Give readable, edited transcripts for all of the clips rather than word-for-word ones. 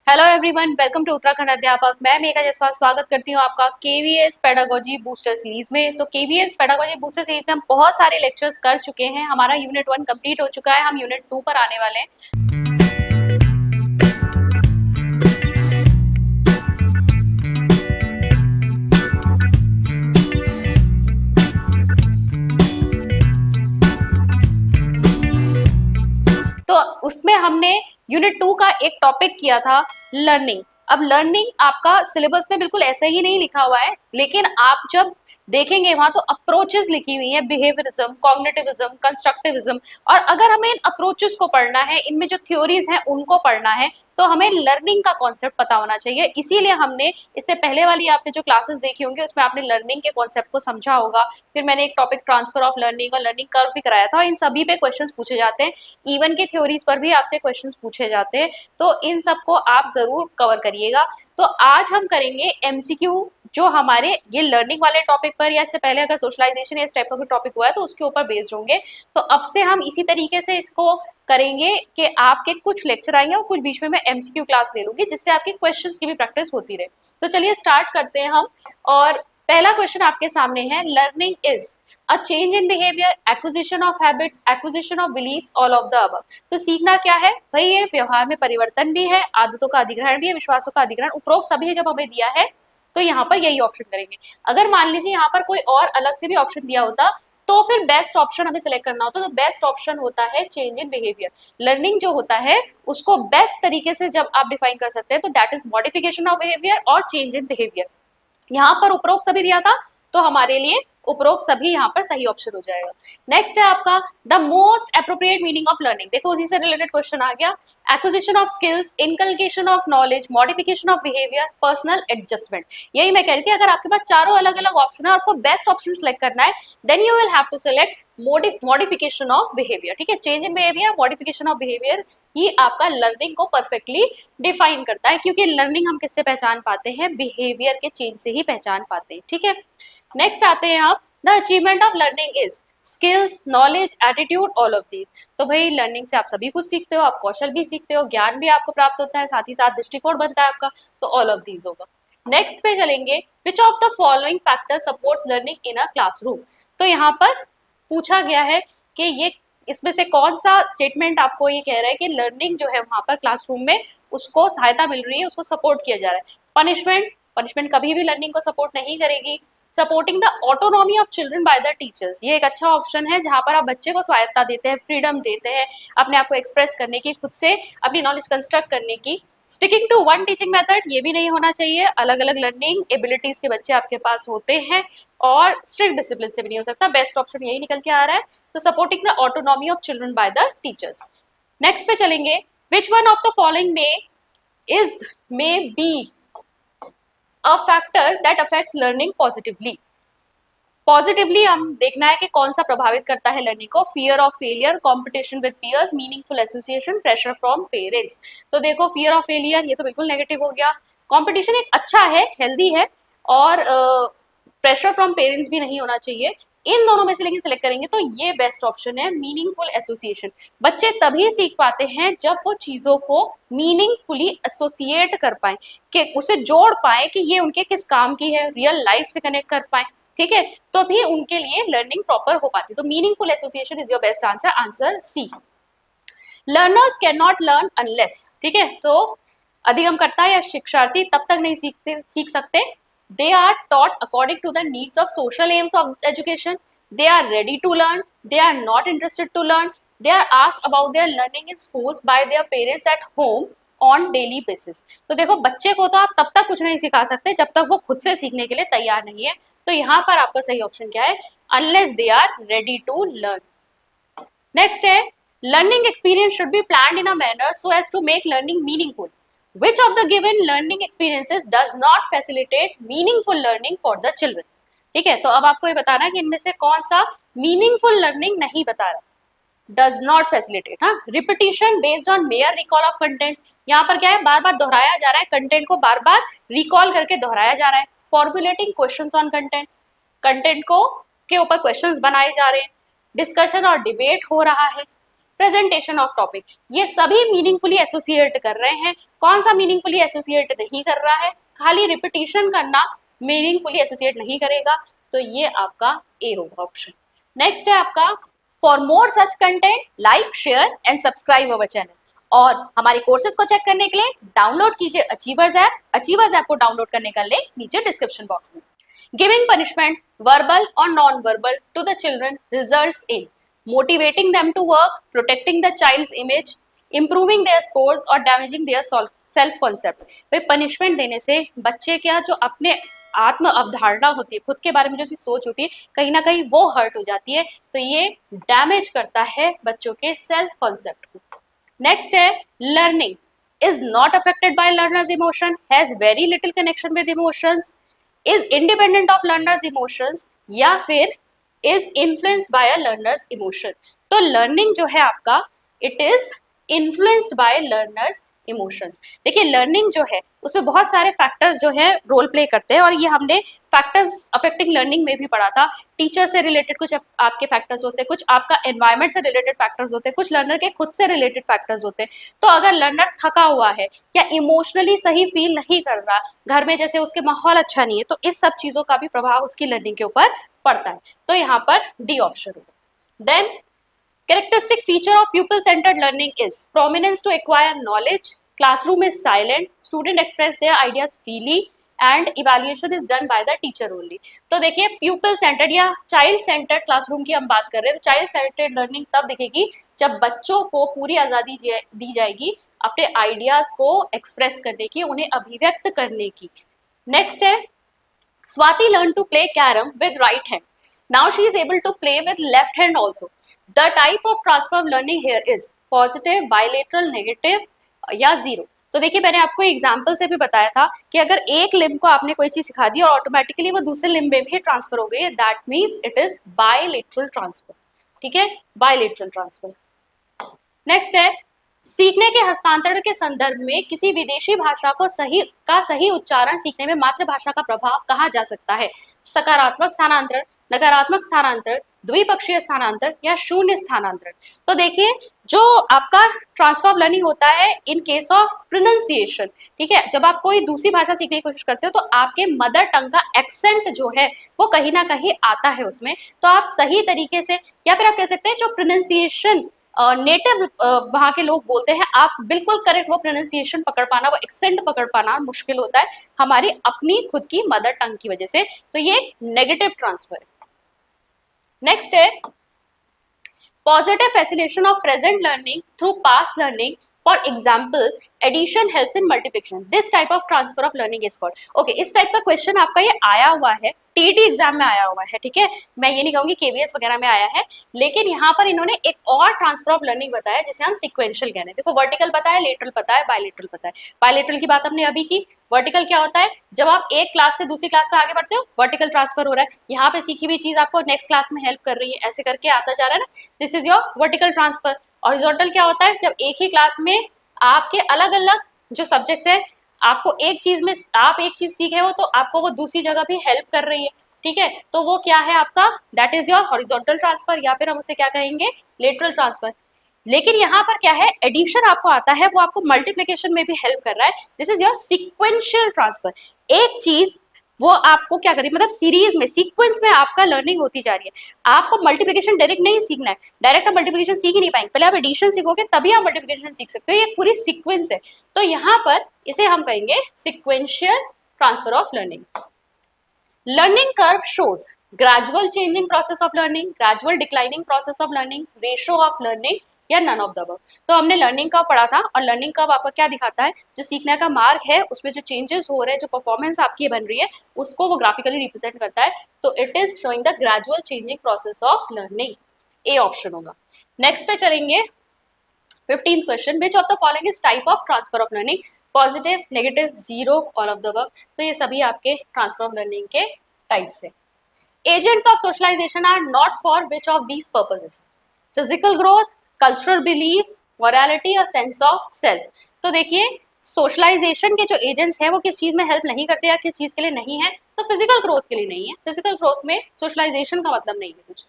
Hello everyone, welcome to Uttarakhand अध्यापक। मैं मेघा जसवाल स्वागत करती हूँ आपका केवीएस पेडागोजी बूस्टर सीरीज में। तो केवीएस पेडागोजी बूस्टर सीरीज में हम बहुत सारे लेक्चर्स कर चुके हैं। हमारा यूनिट 1 कंप्लीट हो चुका है, हम यूनिट 2 पर आने वाले हैं। तो उसमें हमने यूनिट 2 का एक टॉपिक किया था, लर्निंग। अब लर्निंग आपका सिलेबस में बिल्कुल ऐसे ही नहीं लिखा हुआ है, लेकिन आप जब देखेंगे वहां तो अप्रोचेस लिखी हुई है, बिहेवियरिज्म, कॉग्निटिविज्म, कंस्ट्रक्टिविज्म। और अगर हमें इन अप्रोचेस को पढ़ना है, इनमें जो थ्योरीज हैं उनको पढ़ना है, तो हमें लर्निंग का कॉन्सेप्ट पता होना चाहिए। इसीलिए हमने इससे पहले वाली आपने जो क्लासेस देखी होंगी उसमें आपने लर्निंग के कॉन्सेप्ट को समझा होगा। फिर मैंने एक टॉपिक ट्रांसफर ऑफ लर्निंग और लर्निंग कर्व भी कराया था। इन सभी पे क्वेश्चंस पूछे जाते हैं, इवन के थ्योरीज पर भी आपसे क्वेश्चंस पूछे जाते हैं, तो इन सबको आप जरूर कवर करिएगा। तो आज हम करेंगे एमसीक्यू, जो हमारे ये लर्निंग वाले टॉपिक पर या इससे पहले अगर सोशलाइजेशन या इस टाइप का कोई टॉपिक हुआ है तो उसके ऊपर बेस्ड होंगे। तो अब से हम इसी तरीके से इसको करेंगे कि आपके कुछ लेक्चर आएंगे और कुछ बीच में मैं एमसीक्यू क्लास ले लूंगी, जिससे आपकी क्वेश्चंस की भी प्रैक्टिस होती रहे। तो चलिए स्टार्ट करते हैं हम। और पहला क्वेश्चन आपके सामने है, learning is a change in behaviour, acquisition of habits, acquisition of beliefs, all of the above. तो सीखना क्या है भाई? ये व्यवहार में परिवर्तन भी है, आदतों का अधिग्रहण भी है, विश्वासों का अधिग्रहण। उपरोक्त सभी जब हमें दिया है तो यहाँ पर यही ऑप्शन करेंगे। अगर मान लीजिए यहाँ पर कोई और अलग से भी ऑप्शन दिया होता तो फिर बेस्ट ऑप्शन हमें सिलेक्ट करना होता। तो बेस्ट ऑप्शन होता है चेंज इन बिहेवियर। लर्निंग जो होता है उसको बेस्ट तरीके से जब आप डिफाइन कर सकते हैं तो that is modification of behaviour और चेंज इन बिहेवियर। यहाँ पर उपरोक्त सभी दिया था तो हमारे लिए उपरोक्त सभी यहाँ पर सही ऑप्शन हो जाएगा। नेक्स्ट है आपका, the most appropriate meaning of learning. देखो उसी से रिलेटेड क्वेश्चन आ गया। Acquisition of skills, inculcation of knowledge, modification of behaviour, personal adjustment. यही मैं कह रही थी, अगर आपके पास चारों अलग अलग ऑप्शन है, आपको बेस्ट ऑप्शन सेलेक्ट करना है, then you will have to select modification of behaviour. ठीक है, change in behaviour, modification of behaviour, ये आपका लर्निंग को परफेक्टली डिफाइन करता है, क्योंकि लर्निंग हम किससे पहचान पाते हैं? बिहेवियर के चेंज से ही पहचान पाते हैं। ठीक है, नेक्स्ट आते हैं आप, the achievement of learning is skills, knowledge, attitude, all of these. तो भाई लर्निंग से आप सभी कुछ सीखते हो, आप कौशल भी सीखते हो, ज्ञान भी आपको प्राप्त होता है, साथ ही साथ दृष्टिकोण बनता है आपका, तो ऑल ऑफ दीज होगा। नेक्स्ट पे चलेंगे, which of the following factor supports learning in a classroom. तो यहाँ पर पूछा गया है कि ये इसमें से कौन सा स्टेटमेंट आपको ये कह रहा है कि लर्निंग जो है वहां पर क्लासरूम में उसको सहायता मिल रही है, उसको सपोर्ट किया जा रहा है। पनिशमेंट, पनिशमेंट कभी भी लर्निंग को सपोर्ट नहीं करेगी। Supporting the autonomy of children by the teachers, ये एक अच्छा ऑप्शन है जहां पर आप बच्चे को स्वायत्ता देते हैं, फ्रीडम देते हैं अपने आप को एक्सप्रेस करने की, खुद से अपनी नॉलेज कंस्ट्रक्ट करने की। Sticking to one teaching method, ये भी नहीं होना चाहिए, अलग अलग लर्निंग एबिलिटीज के बच्चे आपके पास होते हैं, और स्ट्रिक्ट डिसिप्लिन से भी नहीं हो सकता। बेस्ट ऑप्शन यही निकल के आ रहा है। तो supporting the autonomy of children by the teachers. Next पे चलेंगे, which one of the following may be a factor that affects learning positively. Positively हम देखना है कि कौन सा प्रभावित करता है लर्निंग को। Fear of failure, competition with peers, meaningful association, pressure from parents. तो देखो फियर ऑफ फेलियर ये तो बिल्कुल नेगेटिव हो गया। कॉम्पिटिशन एक अच्छा है, हेल्दी है, और प्रेशर फ्रॉम पेरेंट्स भी नहीं होना चाहिए। इन दोनों में से लेकिन सिलेक्ट करेंगे तो ये बेस्ट ऑप्शन है, मीनिंगफुल एसोसिएशन। बच्चे तभी सीख पाते हैं जब वो चीजों को मीनिंगफुली एसोसिएट कर पाए, कि उसे जोड़ पाए कि ये उनके किस काम की है, रियल लाइफ से कनेक्ट कर पाए। ठीक है, तो भी उनके लिए लर्निंग प्रॉपर हो पाती है। तो meaningful association is your best answer, answer C. Learners can not learn unless, ठीक है, तो अधिगमकर्ता या शिक्षार्थी तब तक नहीं सीख सकते। They are taught according to the needs of social aims of education, they are ready to learn, they are not interested to learn, they are asked about their learning in schools by their parents at home on daily basis. तो देखो बच्चे को तो आप तब तक कुछ नहीं सिखा सकते जब तक वो खुद से सीखने के लिए तैयार नहीं है। तो यहाँ पर आपका सही ऑप्शन क्या है? Unless they are ready to learn. Next है, learning experience should be planned in a manner so as to make learning meaningful. Which of the given learning experiences does not facilitate meaningful learning for the children? ठीक है, तो अब आपको ये बताना है कि इनमें से कौन सा मीनिंगफुल लर्निंग नहीं बता रहा। डज नॉट फैसिलिटेट, हाँ, repetition based on mayor recall of content. यहाँ पर क्या है, बार बार दोहराया जा रहा है, कंटेंट को बार बार रिकॉल करके दोहराया जा रहा है। Formulating questions on content, content को के ऊपर क्वेश्चंस बनाए जा रहे हैं। डिस्कशन और डिबेट हो रहा है। प्रेजेंटेशन ऑफ टॉपिक, ये सभी मीनिंगफुली एसोसिएट कर रहे हैं। कौन सा मीनिंगफुली एसोसिएट नहीं कर रहा है? खाली रिपीटिशन करना मीनिंगफुली एसोसिएट नहीं करेगा, तो ये आपका ए होगा ऑप्शन। नेक्स्ट है आपका, for more such content like share and subscribe our channel. और हमारे कोर्सेज को चेक करने के लिए डाउनलोड कीजिए अचीवर्स ऐप। अचीवर्स ऐप को डाउनलोड करने का लिंक नीचे डिस्क्रिप्शन बॉक्स में। गिविंग पनिशमेंट वर्बल और non verbal to the children results in motivating them to work, protecting the child's image, improving their scores और डैमेजिंग देयर सेल्फ कॉन्सेप्ट। भाई punishment देने से बच्चे क्या जो अपने आत्म अवधारणा होती है, खुद के बारे में जो उसकी सोच होती है, कहीं ना कहीं वो हर्ट हो जाती है, तो ये डैमेज करता है बच्चों के सेल्फ कॉन्सेप्ट को। नेक्स्ट है, learning is not affected by learners emotion, has very little connection with emotions, is independent of learners emotions, या फिर is influenced by a learners emotion. तो लर्निंग जो है आपका, it is influenced by learners emotions. देखिए learning जो है उसमें बहुत सारे फैक्टर्स जो है रोल प्ले करते हैं, और ये हमने फैक्टर्स अफेक्टिंग लर्निंग में भी पढ़ा था। टीचर से रिलेटेड कुछ आपके फैक्टर्स होते हैं, कुछ आपका एनवायरनमेंट से रिलेटेड फैक्टर्स होते हैं, कुछ लर्नर के खुद से रिलेटेड फैक्टर्स होते हैं। तो अगर लर्नर थका हुआ है या इमोशनली सही फील नहीं कर रहा, घर में जैसे उसके माहौल अच्छा नहीं है, तो इस सब चीजों का भी प्रभाव उसकी लर्निंग के ऊपर पड़ता है। तो यहाँ पर डी ऑप्शन होगा। Then characteristic feature of pupil centered learning is prominence to acquire knowledge, classroom is silent, student express their ideas freely and evaluation is done by the teacher only। तो देखिए pupil centered या child centered classroom की हम बात कर रहे हैं, तो child centered learning तब दिखेगी जब बच्चों को पूरी आज़ादी दी जाएगी अपने आइडियाज को एक्सप्रेस करने की, उन्हें अभिव्यक्त करने की। नेक्स्ट है, Swati learned to play carom with right hand. Now she is able to play with left hand also. The type of transfer of learning here is positive, bilateral, negative या zero। तो देखिए मैंने आपको example से भी बताया था कि अगर एक लिम्ब को आपने कोई चीज सिखा दी और ऑटोमेटिकली वो दूसरे लिम्ब में भी ट्रांसफर हो गई है, that means it is bilateral transfer. ठीक है, बायलेटरल ट्रांसफर। नेक्स्ट है, सीखने के हस्तांतरण के संदर्भ में किसी विदेशी भाषा को सही उच्चारण सीखने में मातृभाषा का प्रभाव कहा जा सकता है? सकारात्मक स्थानांतरण, नकारात्मक स्थानांतरण, द्विपक्षीय स्थानांतरण या शून्य स्थानांतरण। तो देखिए जो आपका ट्रांसफर ऑफ लर्निंग होता है इन केस ऑफ प्रोनाउंसिएशन, ठीक है, जब आप कोई दूसरी भाषा सीखने की कोशिश करते हो तो आपके मदर टंग का एक्सेंट जो है वो कहीं ना कहीं आता है उसमें, तो आप सही तरीके से, या फिर आप कह सकते हैं जो प्रोनाउंसिएशन नेटिव वहां के लोग बोलते हैं, आप बिल्कुल करेक्ट वो प्रोनाउंसिएशन पकड़ पाना, वो एक्सेंट पकड़ पाना मुश्किल होता है हमारी अपनी खुद की मदर टंग की वजह से, तो ये नेगेटिव ट्रांसफर है। नेक्स्ट है, positive facilitation of present learning through past learning, for example addition helps in multiplication, this type of transfer of learning is called. Okay, इस टाइप का क्वेश्चन आपका ये आया हुआ है, टीटी एग्जाम में आया हुआ है, ठीक है, मैं ये नहीं कहूंगी केवीएस वगैरह में आया है, लेकिन यहाँ पर इन्होंने एक और ट्रांसफर ऑफ लर्निंग बताया जिसे हम सिक्वेंशियल कह रहे हैं। देखो वर्टिकल पता है, लेटरल पता है, बायलेटरल पता है। बायलेटरल की बात हमने अभी की। वर्टिकल क्या होता है, जब आप एक क्लास से दूसरी क्लास में आगे बढ़ते हो वर्टिकल ट्रांसफर हो रहा है, यहाँ पे सीखी हुई चीज आपको नेक्स्ट क्लास में हेल्प कर रही है, ऐसे करके आता जा रहा है ना, this is your vertical transfer. Horizontal क्या होता है, जब एक ही क्लास में आपके अलग अलग जो सब्जेक्ट्स है, आपको एक चीज में आप एक चीज सीखे हो तो आपको वो दूसरी जगह भी हेल्प कर रही है, ठीक है, तो वो क्या है आपका, that is your horizontal transfer, या फिर हम उसे क्या कहेंगे, लेटरल ट्रांसफर। लेकिन यहाँ पर क्या है, एडिशन आपको आता है, वो आपको मल्टीप्लिकेशन में भी हेल्प कर रहा है, this is your sequential transfer. एक चीज वो आपको क्या करें, मतलब सीरीज में सीक्वेंस में आपका लर्निंग होती जा रही है। आपको मल्टीप्लिकेशन डायरेक्ट नहीं सीखना है, डायरेक्ट आप मल्टीप्लिकेशन सीख ही नहीं पाएंगे, पहले आप एडिशन सीखोगे तभी आप मल्टीप्लिकेशन सीख सकते हो, ये पूरी सीक्वेंस है। तो यहाँ पर इसे हम कहेंगे sequential transfer of learning. Learning curve shows gradual changing process of learning, gradual declining process of learning, ratio of learning या नन ऑफ द अबव। तो हमने लर्निंग कर्व पढ़ा था, और लर्निंग कर्व आपका क्या दिखाता है, जो सीखने का मार्ग है उसमें जो चेंजेस हो रहे हैं, जो परफॉर्मेंस आपकी बन रही है, उसको वो ग्राफिकली रिप्रेजेंट करता है। तो it is showing the gradual changing process of learning, A option होगा। नेक्स्ट पे चलेंगे 15th question, which of the following is type of transfer of learning, positive, negative, zero, all of the above. तो ये सभी आपके transfer of learning के types है। Agents of socialization are not for which of these purposes? Physical growth, cultural beliefs, morality or sense of self। तो देखिए socialisation के जो एजेंट्स हैं वो किस चीज में हेल्प नहीं करते या किस चीज के लिए नहीं है, तो फिजिकल ग्रोथ के लिए नहीं है, फिजिकल ग्रोथ में सोशलाइजेशन का मतलब नहीं है कुछ।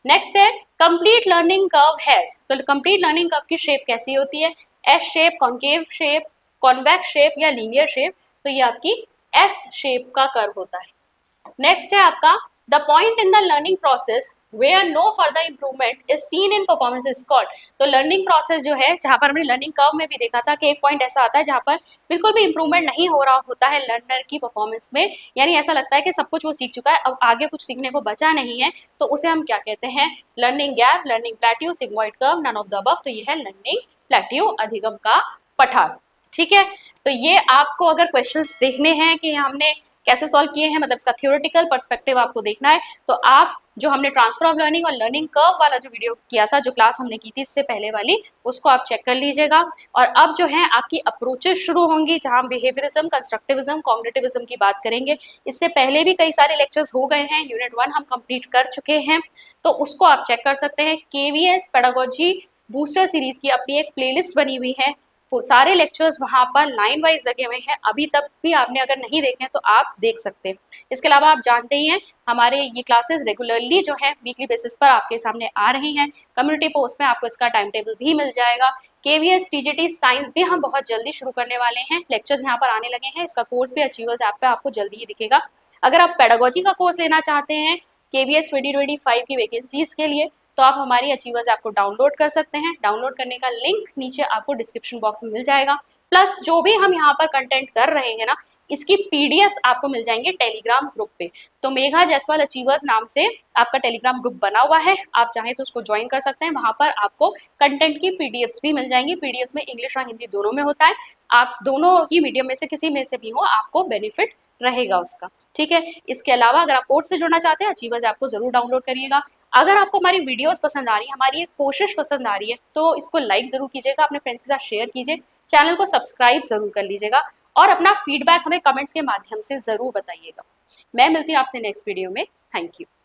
नेक्स्ट है कंप्लीट लर्निंग कर्व हैज, तो कंप्लीट लर्निंग कर्व की शेप कैसी होती है, S shape, concave shape, convex shape या लीनियर शेप, तो ये आपकी एस शेप का कर्व होता है। नेक्स्ट है आपका the point in the learning process where no further improvement is seen in performance is called, तो लर्निंग प्रोसेस जो है, जहां पर हमने लर्निंग कर्व में भी देखा था कि एक पॉइंट ऐसा आता है जहां पर बिल्कुल भी इंप्रूवमेंट नहीं हो रहा होता है लर्नर की परफॉर्मेंस में, यानी ऐसा लगता है कि सब कुछ वो सीख चुका है, अब आगे कुछ सीखने को बचा नहीं है, तो उसे हम क्या कहते हैं, learning gap, learning plateau, sigmoid curve, none of the above, तो ये है लर्निंग प्लेट्यू, अधिगम का पठार। ठीक है, तो ये आपको अगर क्वेश्चंस देखने हैं कि हमने कैसे सॉल्व किए हैं, मतलब इसका थ्योरेटिकल पर्सपेक्टिव आपको देखना है, तो आप जो हमने ट्रांसफर ऑफ लर्निंग और लर्निंग कर्व वाला जो वीडियो किया था, जो क्लास हमने की थी इससे पहले वाली, उसको आप चेक कर लीजिएगा। और अब जो है आपकी अप्रोचेस शुरू होंगी, जहां हम बिहेवियरिज्म, कंस्ट्रक्टिविज्म, कॉग्निटिविज्म की बात करेंगे। इससे पहले भी कई सारे लेक्चर्स हो गए हैं, यूनिट 1 हम कंप्लीट कर चुके हैं, तो उसको आप चेक कर सकते हैं। केवीएस पेडागोजी बूस्टर सीरीज की अपनी एक प्लेलिस्ट बनी हुई है, सारे लेक्चर्स वहां पर लाइन वाइज लगे हुए हैं, अभी तक भी आपने अगर नहीं देखे हैं तो आप देख सकते हैं। इसके अलावा आप जानते ही हैं हमारे ये क्लासेस रेगुलरली जो है वीकली बेसिस पर आपके सामने आ रही हैं, कम्युनिटी पोस्ट में आपको इसका टाइम टेबल भी मिल जाएगा। केवीएस टीजीटी साइंस भी हम बहुत जल्दी शुरू करने वाले हैं, लेक्चर्स यहाँ पर आने लगे हैं, इसका कोर्स भी अचीवर्स ऐप पे आपको जल्दी ही दिखेगा। अगर आप पेडागोजी का कोर्स लेना चाहते हैं केवीएस 2025 की वैकेंसीज के लिए, तो आप हमारी अचीवर्स ऐप को डाउनलोड कर सकते हैं। डाउनलोड करने का लिंक नीचे आपको डिस्क्रिप्शन बॉक्स में मिल जाएगा। प्लस जो भी हम यहाँ पर कंटेंट कर रहे हैं ना, इसकी पीडीएफ आपको मिल जाएंगे टेलीग्राम ग्रुप पे। तो मेघा जायसवाल अचीवर्स नाम से आपका टेलीग्राम ग्रुप बना हुआ है, आप चाहें तो उसको ज्वाइन कर सकते हैं। वहां पर आपको कंटेंट की पीडीएफ भी मिल जाएंगी, पीडीएफ में इंग्लिश और हिंदी दोनों में होता है, आप दोनों ही मीडियम में से किसी में से भी हो, आपको बेनिफिट रहेगा उसका। ठीक है, इसके अलावा अगर आप कोर्स से जुड़ना चाहते हैं, अचीवर्स ऐप को जरूर डाउनलोड करिएगा। अगर आपको हमारी वीडियोस पसंद आ रही है, हमारी एक कोशिश पसंद आ रही है, तो इसको लाइक जरूर कीजिएगा, अपने फ्रेंड्स के साथ शेयर कीजिए, चैनल को सब्सक्राइब जरूर कर लीजिएगा और अपना फीडबैक हमें कमेंट्स के माध्यम से जरूर बताइएगा। मैं मिलती हूँ आपसे नेक्स्ट वीडियो में। Thank you.